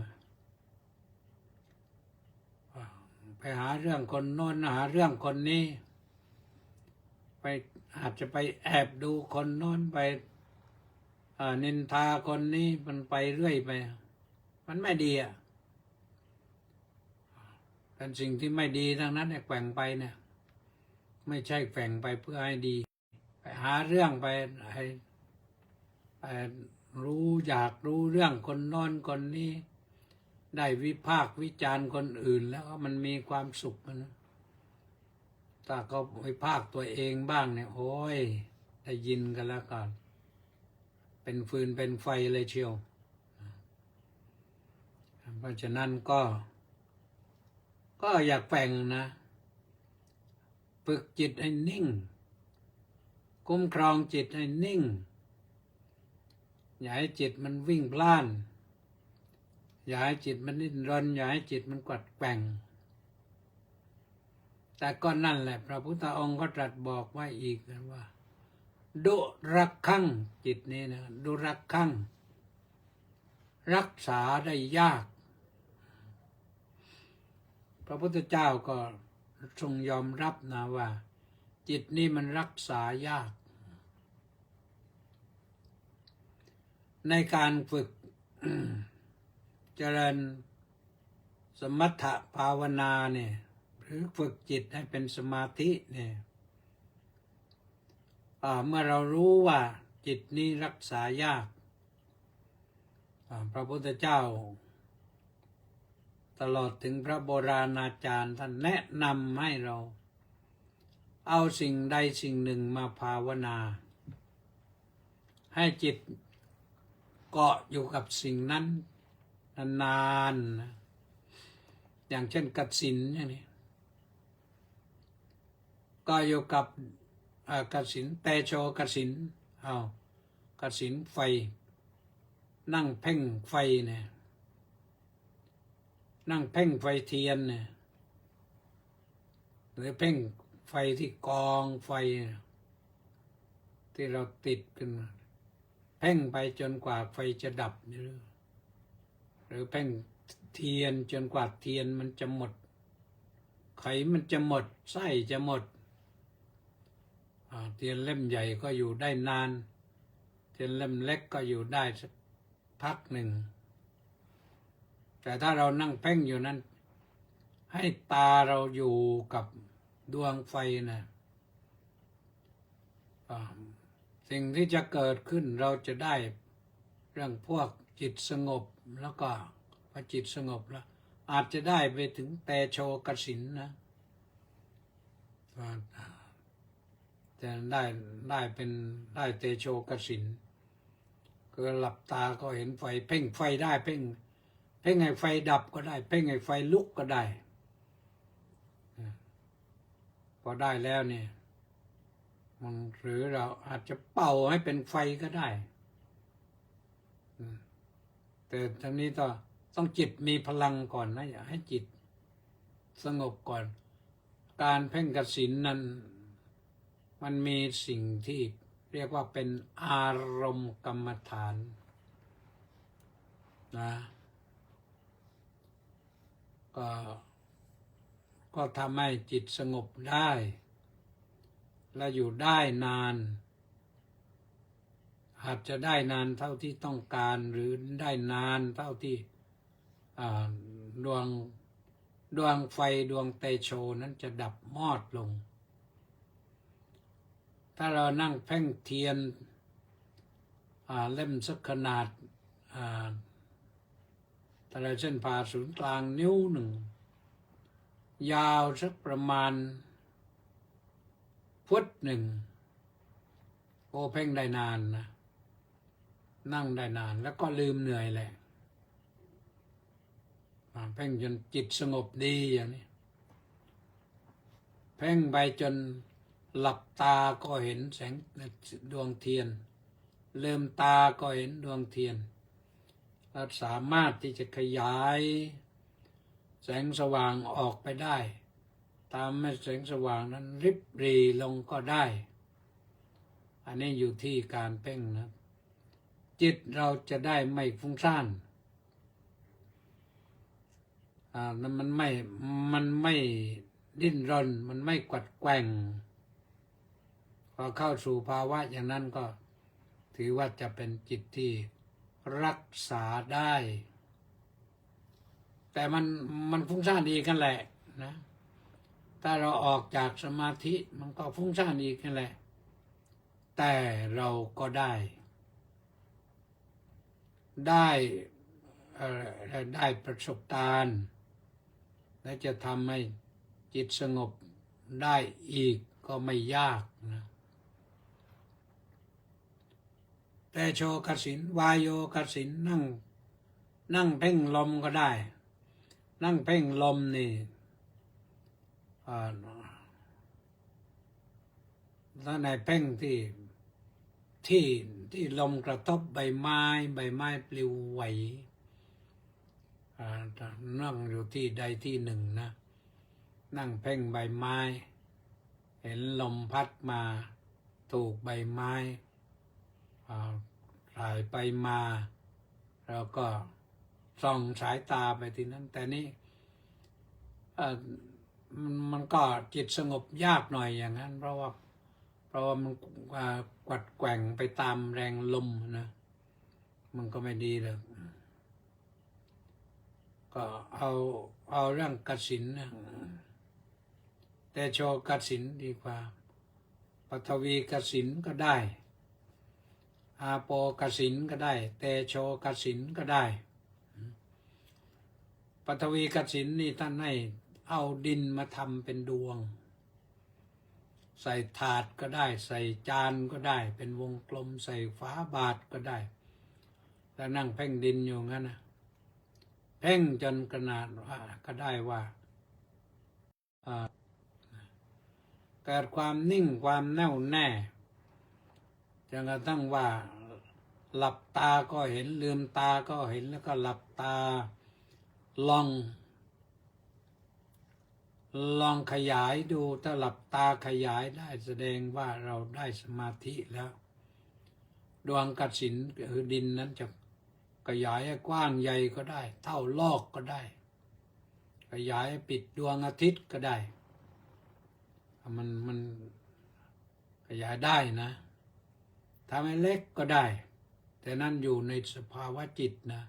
ไปหาเรื่องคนโน้นหาเรื่องคนนี้ไปอาจจะไปแอบดูคนโน้นไปนินทาคนนี้มันไปเรื่อยไปมันไม่ดีอ่ะเป็นสิ่งที่ไม่ดีทั้งนั้นแกว่งไปเนี่ยไม่ใช่แกว่งไปเพื่อให้ดีไปหาเรื่องไปอยากรู้เรื่องคนโน้นคนนี้ได้วิพากษ์วิจารณ์คนอื่นแล้วมันมีความสุขนะถ้าเขาวิพากษ์ตัวเองบ้างเนี่ยโอ้ยได้ยินกันแล้วกันเป็นฟืนเป็นไฟเลยเชียวเพราะฉะนั้นก็อยากแฝงนะฝึกจิตให้นิ่งคุ้มครองจิตให้นิ่งอย่าให้จิตมันวิ่งพล่านอย่าให้จิตมันดิ้นรนอย่าให้จิตมันกวัดแกว่งแต่ก็นั่นแหละพระพุทธองค์ก็ตรัสบอกไว้อีกนะว่าดุรักขังจิตนี้นะดุรักขังรักษาได้ยากพระพุทธเจ้าก็ทรงยอมรับนะว่าจิตนี้มันรักษายากในการฝึก เจริญสมถภาวนาเนี่ยหรือฝึกจิตให้เป็นสมาธิเนี่ยเมื่อเรารู้ว่าจิตนี้รักษายากพระพุทธเจ้าตลอดถึงพระโบราณอาจารย์ท่านแนะนำให้เราเอาสิ่งใดสิ่งหนึ่งมาภาวนาให้จิตเกาะอยู่กับสิ่งนั้นนานๆนะอย่างเช่นกสิณอย่างนี้ก็อยู่กับกสิณเตโชกสิณกสิณไฟนั่งเพ่งไฟเนี่ยนั่งเพ่งไฟเทียนเนี่ยหรือเพ่งไฟที่กองไฟที่เราติดขึ้นเพ่งไปจนกว่าไฟจะดับหรือเพ่งเทียนจนกว่าเทียนมันจะหมดไขมันจะหมดไส้จะหมดเทียนเล่มใหญ่ก็อยู่ได้นานเทียนเล่มเล็กก็อยู่ได้สักพักหนึ่งแต่ถ้าเรานั่งเพ่งอยู่นั้น ให้ตาเราอยู่กับดวงไฟนะสิ่งที่จะเกิดขึ้นเราจะได้เรื่องพวกจิตสงบแล้วก็พอจิตสงบแล้วอาจจะได้ไปถึงเตโชกสินนะจะได้เป็นได้เตโชกสินคือหลับตาก็เห็นไฟเพ่งไฟได้เพ่งให้ไฟดับก็ได้เพ่งให้ไฟลุกก็ได้พอได้แล้วเนี่ยมันหรือเราอาจจะเป่าให้เป็นไฟก็ได้แต่ทั้งนี้ต้องจิตมีพลังก่อนนะอย่าให้จิตสงบก่อนการเพ่งกสิณนั้นมันมีสิ่งที่เรียกว่าเป็นอารมณ์กรรมฐานนะก็ทำให้จิตสงบได้และอยู่ได้นานอาจจะได้นานเท่าที่ต้องการหรือได้นานเท่าที่ดวงไฟดวงเตโชนั้นจะดับมอดลงถ้าเรานั่งเพ่งเทียนเล่มสักขนาดแต่ละเส้นผ่าศูนย์กลางนิ้วหนึ่งยาวสักประมาณฟุตหนึ่งโอ้เพ่งได้นานนะนั่งได้นานแล้วก็ลืมเหนื่อยแหละเพ่งจนจิตสงบดีอย่างนี้เพ่งไปจนหลับตาก็เห็นแสงดวงเทียนลืมตาก็เห็นดวงเทียนเราสามารถที่จะขยายแสงสว่างออกไปได้ตามให้แสงสว่างนั้นริบหรี่ลงก็ได้อันนี้อยู่ที่การเพ่งนะจิตเราจะได้ไม่ฟุ้งซ่านมันไม่ดิ้นรนมันไม่กวัดแกว่งพอเข้าสู่ภาวะอย่างนั้นก็ถือว่าจะเป็นจิตที่รักษาได้แต่มันฟุ้งซ่านอีกกันแหละนะถ้าเราออกจากสมาธิมันก็ฟุ้งซ่านอีกกันแหละแต่เราก็ได้ประสบการณ์และจะทำให้จิตสงบได้อีกก็ไม่ยากนะแต่โชกสินวายโยกสินนั่งเพ่งลมก็ได้นั่งเพ่งลมนี่ถ้าในเพ่งที่ลมกระทบใบไม้ปลิวไหวนั่งอยู่ที่ใดที่หนึ่งนะนั่งเพ่งใบไม้เห็นลมพัดมาถูกใบไม้ถ่ายไปมาแล้วก็ส่องสายตาไปที่นั้นแต่นี้มันก็จิตสงบยากหน่อยอย่างนั้นเพราะว่ามันกวัดแกว่งไปตามแรงลมนะมันก็ไม่ดีเลยก็เอาเรื่องกสิณนะแต่โชกสิณดีกว่าปฐวีกสิณก็ได้อาโปกสิณก็ได้เตโชกสิณก็ได้ปฐวีกสิณนี่ท่านให้เอาดินมาทำเป็นดวงใส่ถาดก็ได้ใส่จานก็ได้เป็นวงกลมใส่ฝาบาตรก็ได้แล้วนั่งเพ่งดินอยู่งั้นนะเพ่งจนขนาดว่าก็ได้ว่าเกิดความนิ่งความแน่วแน่จนกระทั่งว่าหลับตาก็เห็นลืมตาก็เห็นแล้วก็หลับตาลองขยายดูถ้าหลับตาขยายได้แสดงว่าเราได้สมาธิแล้วดวงกสิณคือดินนั้นจะขยายให้กว้างใหญ่ก็ได้เท่าโลกก็ได้ขยายปิดดวงอาทิตย์ก็ได้มันขยายได้นะทำให้เล็กก็ได้แต่นั่นอยู่ในสภาวะจิตนะ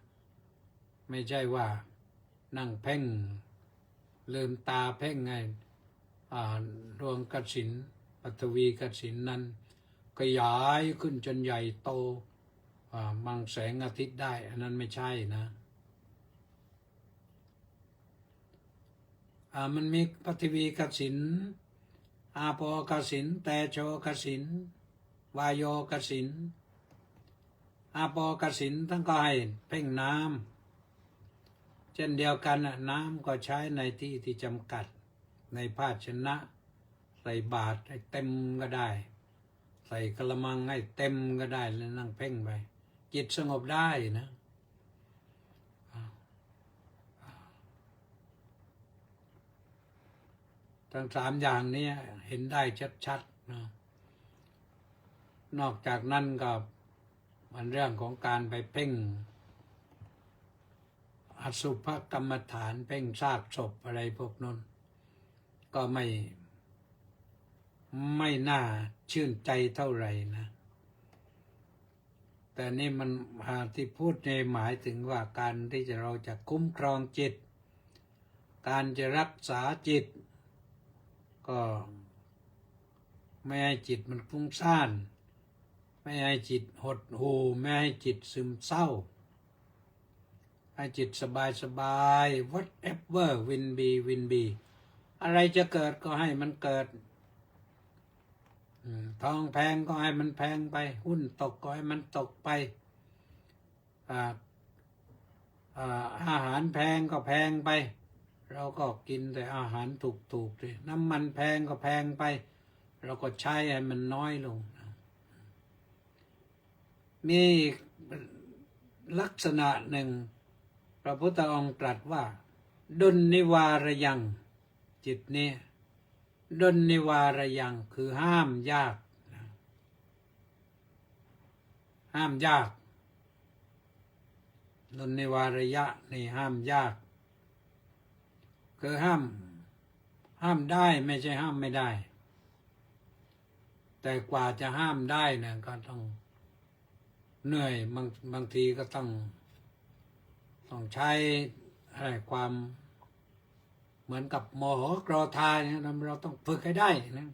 ไม่ใช่ว่านั่งเพ่ง ลืมตาเพ่งไงดวงกสิณปฐวีกสิณนั้นขยายขึ้นจนใหญ่โตบังแสงอาทิตย์ได้อันนั้นไม่ใช่นะมันมีปฐวีกสิณอาโปกสิณเตโชกสิณวายโยกสิณอาโปกสิณทั้งก็ให้เพ่งน้ำเช่นเดียวกันน้ำก็ใช้ในที่ที่จำกัดในภาชนะใส่บาตรให้เต็มก็ได้ใส่กระมังให้เต็มก็ได้แล้วนั่งเพ่งไปจิตสงบได้นะทั้งสามอย่างนี้เห็นได้ชัดๆนะนอกจากนั้นก็มันเรื่องของการไปเพ่งอสุภกรรมฐานเพ่งซากศพอะไรพวกนั้นก็ไม่น่าชื่นใจเท่าไหร่นะแต่นี่มันที่พูดในหมายถึงว่าการที่เราจะคุ้มครองจิตการจะรักษาจิตก็ไม่ให้จิตมันฟุ้งซ่านไม่ให้จิตหดหู่ไม่ให้จิตซึมเศร้าให้จิตสบาย whatever will be อะไรจะเกิดก็ให้มันเกิดทองแพงก็ให้มันแพงไปหุ้นตกก็ให้มันตกไปอาหารแพงก็แพงไปเราก็กินแต่อาหารถูกๆเลยน้ำมันแพงก็แพงไปเราก็ใช้ให้มันน้อยลงมีลักษณะหนึ่งพระพุทธองค์ตรัสว่าดุลนิวารยังจิตนี้ดุลนิวารยังคือห้ามยากห้ามยากดุลนิวารยะนี่ห้ามยากคือห้ามได้ไม่ใช่ห้ามไม่ได้แต่กว่าจะห้ามได้เนี่ยก็ต้องเหนื่อยบางทีก็ต้องใช้อะไรความเหมือนกับโมโหโกรธาเนี่ยเราต้องฝึกให้ได้นะ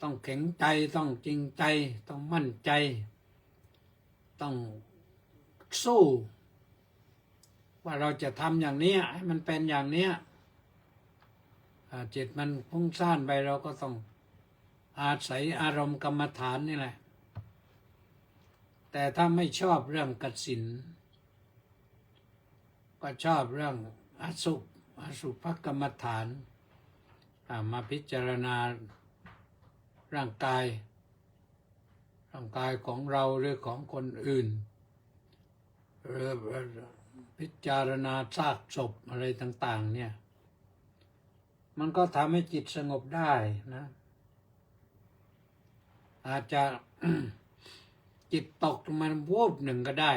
ต้องแข็งใจต้องจริงใจต้องมั่นใจต้องสู้ว่าเราจะทำอย่างนี้ให้มันเป็นอย่างนี้จิตมันพุ่งซ่านไปเราก็ต้องอาศัยอารมณ์กรรมฐานนี่แหละแต่ถ้าไม่ชอบเรื่องกสิณก็ชอบเรื่องอสุภกรรมฐานมาพิจารณาร่างกายของเราหรือของคนอื่นพิจารณาซากศพอะไรต่างๆเนี่ยมันก็ทำให้จิตสงบได้นะอาจจะ จิตตกมันวูบหนึ่งก็ได้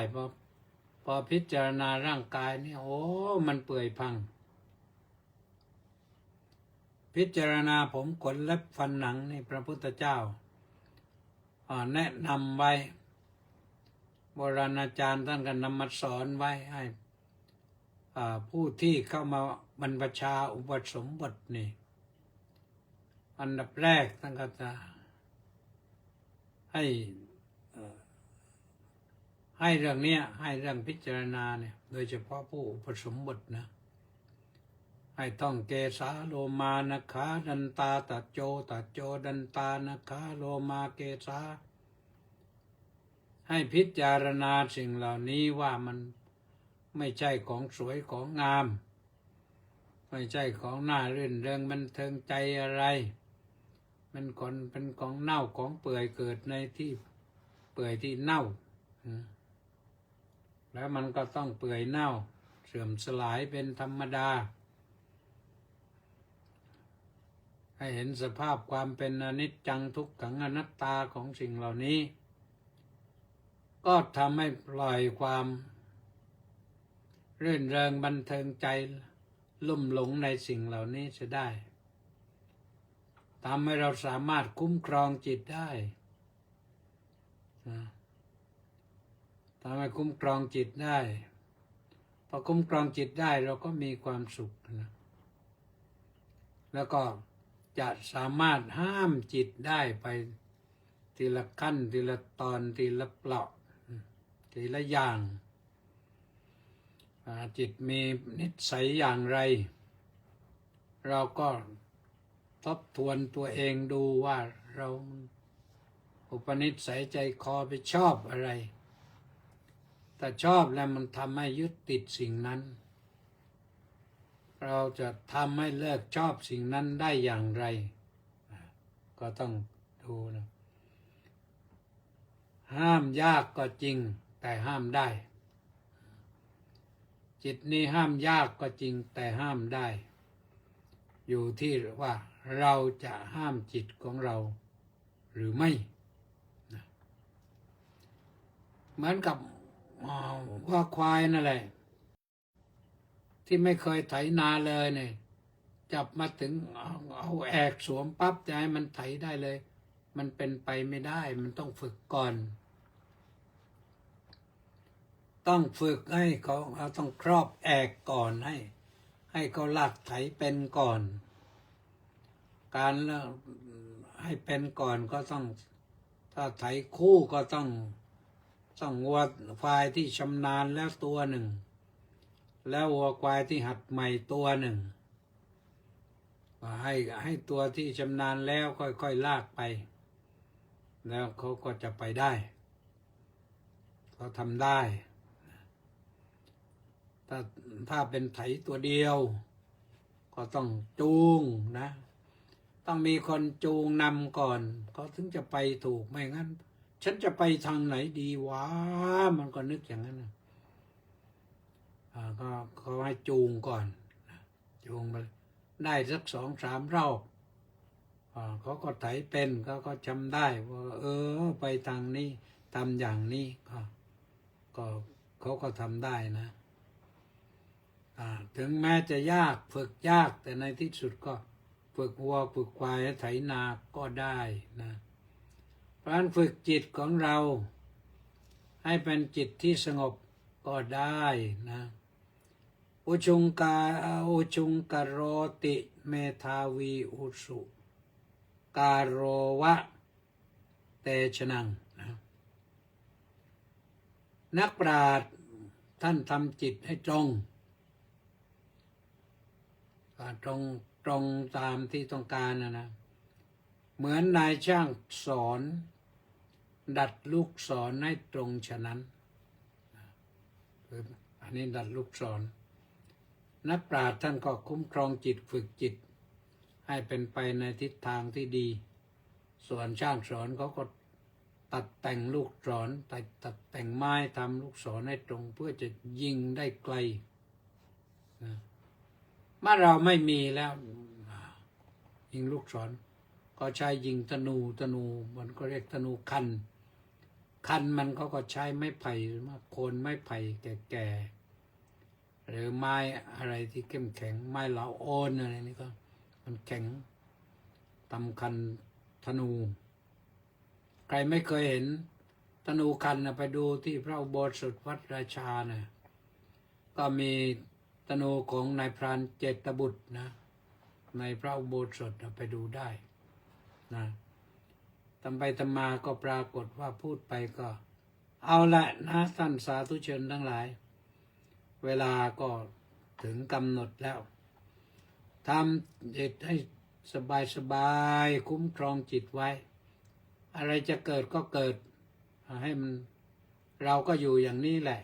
พอพิจารณาร่างกายนี่โอ้มันเปื่อยพังพิจารณาผมขนเล็บฟันหนังนี่พระพุทธเจ้าแนะนำไว้โบราณอาจารย์ท่านก็นำมาสอนไว้ให้ผู้ที่เข้ามาบรรพชาอุปสมบทนี่อันดับแรกท่านก็จะให้เรื่องนี้ให้เรื่องพิจารณาเนี่ยโดยเฉพาะผู้อุปสมบทนะให้ท่องเกสาโลมานะขาดันตาตัดโจดันตานะขาโลมาเกสาให้พิจารณาสิ่งเหล่านี้ว่ามันไม่ใช่ของสวยของงามไม่ใช่ของน่ารื่นเริงบันเทิงใจอะไรเป็นของเน่าของเปื่อยเกิดในที่เปื่อยที่เน่าแล้วมันก็ต้องเปื่อยเน่าเสื่อมสลายเป็นธรรมดาให้เห็นสภาพความเป็นอนิจจังทุกขังอนัตตาของสิ่งเหล่านี้ก็ทำให้ปล่อยความรื่นเริงบันเทิงใจลุ่มหลงในสิ่งเหล่านี้จะได้ทำให้เราสามารถคุ้มครองจิตได้ทำให้คุ้มครองจิตได้พอคุ้มครองจิตได้เราก็มีความสุขนะ แล้วก็จะสามารถห้ามจิตได้ไปทีละขั้นทีละตอนทีละเปลาะทีละอย่างจิตมีนิสัยอย่างไรเราก็ทบทวนตัวเองดูว่าเราอุปนิสัยใจคอไปชอบอะไรแต่ชอบแล้วมันทำให้ยึดติดสิ่งนั้นเราจะทำให้เลิกชอบสิ่งนั้นได้อย่างไรก็ต้องดูนะห้ามยากก็จริงแต่ห้ามได้จิตนี้ห้ามยากก็จริงแต่ห้ามได้อยู่ที่ว่าเราจะห้ามจิตของเราหรือไม่นะเหมือนกับว่าควายนั่นแหละที่ไม่เคยไถนาเลยเนี่ยจับมาถึงเอาแอกสวมปั๊บจะให้มันไถได้เลยมันเป็นไปไม่ได้มันต้องฝึกก่อนต้องฝึกให้เขาต้องครอบแอกก่อนให้เขาลากไถเป็นก่อนการให้เป็นก่อนก็ต้องถ้าไถคู่ก็ต้องวัวควายที่ชำนาญแล้วตัวหนึ่งแล้ววัวควายที่หัดใหม่ตัวหนึ่งให้ตัวที่ชำนาญแล้วค่อยๆลากไปแล้วเขาก็จะไปได้เขาทำได้ถ้าเป็นไถตัวเดียวก็ต้องจูงนะต้องมีคนจูงนำก่อนเขาถึงจะไปถูกไม่งั้นฉันจะไปทางไหนดีวะมันก็นึกอย่างนั้นก็เขาให้จูงก่อนจูงไปได้สัก2-3 รอบเขาก็ไถเป็นเขาก็จำได้ว่าไปทางนี้ทำอย่างนี้ก็เขาก็ทำได้นะถึงแม้จะยากฝึกยากแต่ในที่สุดก็ฝึกวัวฝึกควายไถนาก็ได้นะเพราะฉะนั้นฝึกจิตของเราให้เป็นจิตที่สงบก็ได้นะอุชุงกโรติเมธาวีอุสุการโรวะเตชนังนะนักปราชญ์ท่านทำจิตให้ตรงตามที่ต้องการนะเหมือนนายช่างสอนดัดลูกศรให้ตรงฉะนั้นอันนี้ดัดลูกศรนักปราชญ์ท่านก็คุ้มครองจิตฝึกจิตให้เป็นไปในทิศทางที่ดีส่วนช่างสอนเขาก็ตัดแต่งลูกศรตัดแต่งไม้ทำลูกศรให้ตรงเพื่อจะยิงได้ไกลนะเมื่อเราไม่มีแล้วยิงลูกศรก็ใช้ยิงธนูมันก็เรียกธนูคันมันก็ใช้ไม้ไผ่โคนไม้ไผ่แก่ๆหรือไม้อะไรที่เข้มแข็งไม้เหลาโอนอะไรนี่ก็มันแข็งตำคันธนูใครไม่เคยเห็นธนูคันไปดูที่พระอุโบสถวัดราชานะก็มีธนูของนายพรานเจตบุตรนะในพระอุโบสถไปดูได้นะทำไปทำมาก็ปรากฏว่าพูดไปก็เอาละนะท่านสาธุชนทั้งหลายเวลาก็ถึงกำหนดแล้วทำจิตให้สบายคุ้มครองจิตไว้อะไรจะเกิดก็เกิดให้มันเราก็อยู่อย่างนี้แหละ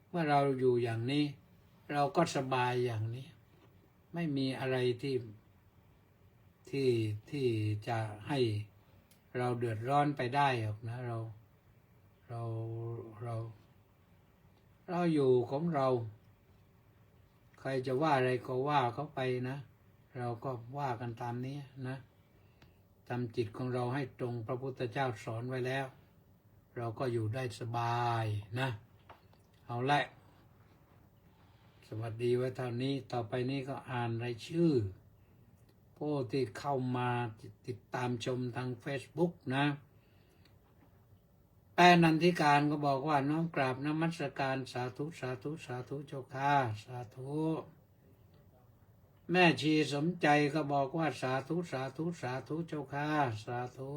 เมื่อเราอยู่อย่างนี้เราก็สบายอย่างนี้ไม่มีอะไรที่จะให้เราเดือดร้อนไปได้หรอกนะเราอยู่ของเราใครจะว่าอะไรก็ว่าเขาไปนะเราก็ว่ากันตามนี้นะทำจิตของเราให้ตรงพระพุทธเจ้าสอนไว้แล้วเราก็อยู่ได้สบายนะเอาละสวัสดีไว้เท่านี้ต่อไปนี้ก็อ่านรายชื่อผู้ที่เข้ามาติดตามชมทาง Facebook นะแป้นันทิการก็บอกว่าน้อมกราบนมัสการสาธุเจ้าค่ะสาธุ แม่ชีสมใจก็บอกว่าสาธุสาธุสาธุเจ้าค่ะสาธุ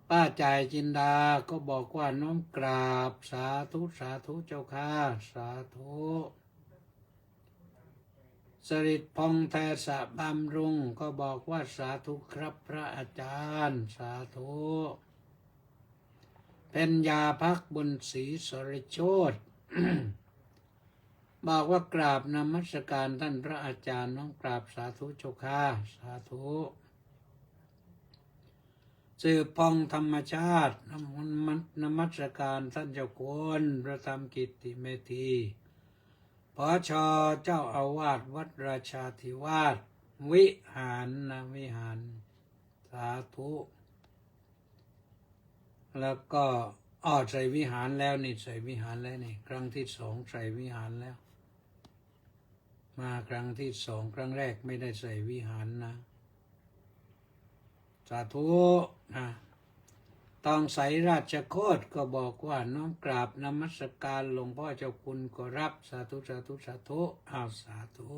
ป้าจ่ายจินดาก็บอกว่าน้อมกราบสาธุสาธุเจ้าค่ะสาธุสริตพงษ์แทสะบำรุงก็บอกว่าสาธุครับพระอาจารย์สาธุเป็นยาพักบุญศรีสริโชต บอกว่ากราบนมัสการท่านพระอาจารย์น้องกราบสาธุเจ้าค่ะสาธุสืบพองธรรมชาตินมัสการท่านเจ้าคุณพระธรรมกิตติเมธีผอ.เจ้าอาวาสวัดราชาธิวาสวิหารนะวิหารสาธุแล้วก็ใส่วิหารแล้วนี่ใส่วิหารแล้วนี่ครั้งที่2ใส่วิหารแล้วมาครั้งที่2ครั้งแรกไม่ได้ใส่วิหารนะสาธุนะต้องใส่ราชโคตก็บอกว่าน้อมกราบนมัสการหลวงพ่อเจ้าคุณก็รับสาธุสาธุสาธุสาธุ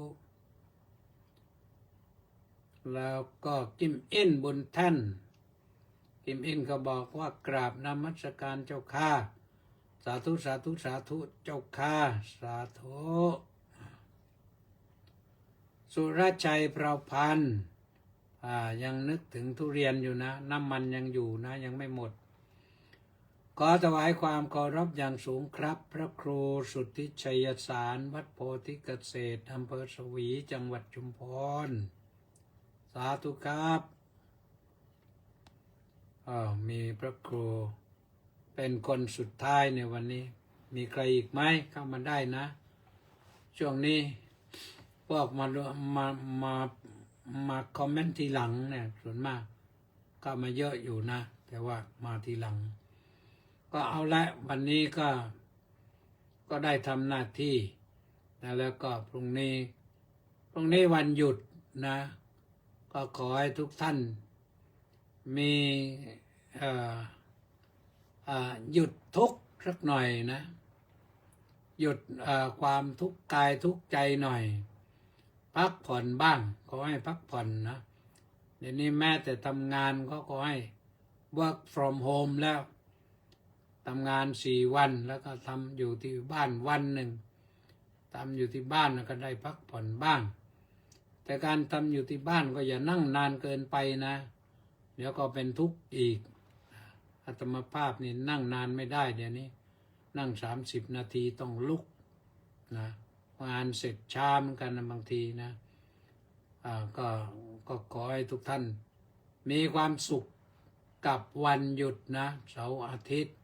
แล้วก็กิมอินบุญท่านกิมอินก็บอกว่ากราบนมัสการเจ้าค่ะสาธุสาธุสาธุเจ้าค่ะสาธุสุรชัยเปราพันธ์ยังนึกถึงทุเรียนอยู่นะน้ำมันยังอยู่นะยังไม่หมดขอถวายความเคารพอย่างสูงครับพระครูสุทธิชัยสารวัดโพธิเกษตรอำเภอสวีจังหวัดชุมพรสาธุครับมีพระครูเป็นคนสุดท้ายในวันนี้มีใครอีกไหมเข้ามาได้นะช่วงนี้พวกมาคอมเมนต์ทีหลังเนี่ยส่วนมากก็มาเยอะอยู่นะแต่ว่ามาทีหลังก็เอาละวันนี้ก็ได้ทำหน้าที่แล้วก็พรุ่งนี้วันหยุดนะก็ขอให้ทุกท่านมีหยุดทุกข์สักหน่อยนะหยุดความทุกข์กายทุกข์ใจหน่อยพักผ่อนบ้างขอให้พักผ่อนนะเดี๋ยวนี้แม้แต่ทำงานก็ขอให้ work from home แล้วทำงาน4 วันแล้วก็ทำอยู่ที่บ้านวันหนึ่งทำอยู่ที่บ้านก็ได้พักผ่อนบ้างแต่การทำอยู่ที่บ้านก็อย่านั่งนานเกินไปนะเดี๋ยวก็เป็นทุกข์อีกอาตมาภาพนี่นั่งนานไม่ได้เดี๋ยวนี้นั่ง30 นาทีต้องลุกนะงานเสร็จช้าเหมือนกันนะบางทีนะก็ขอให้ทุกท่านมีความสุขกับวันหยุดนะเสาร์อาทิตย์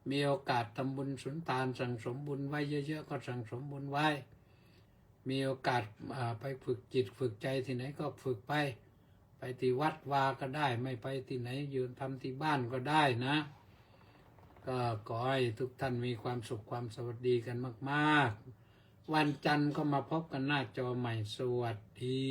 มีโอกาสทำบุญสุนทานสั่งสมบุญไว้เยอะๆก็สั่งสมบุญไว้มีโอกาสไปฝึกจิตฝึกใจที่ไหนก็ฝึกไปที่วัดวาก็ได้ไม่ไปที่ไหนยืนทำที่บ้านก็ได้นะก็ขอให้ทุกท่านมีความสุขความสวัสดีกันมากๆวันจันทร์ก็มาพบกันหน้าจอใหม่สวัสดี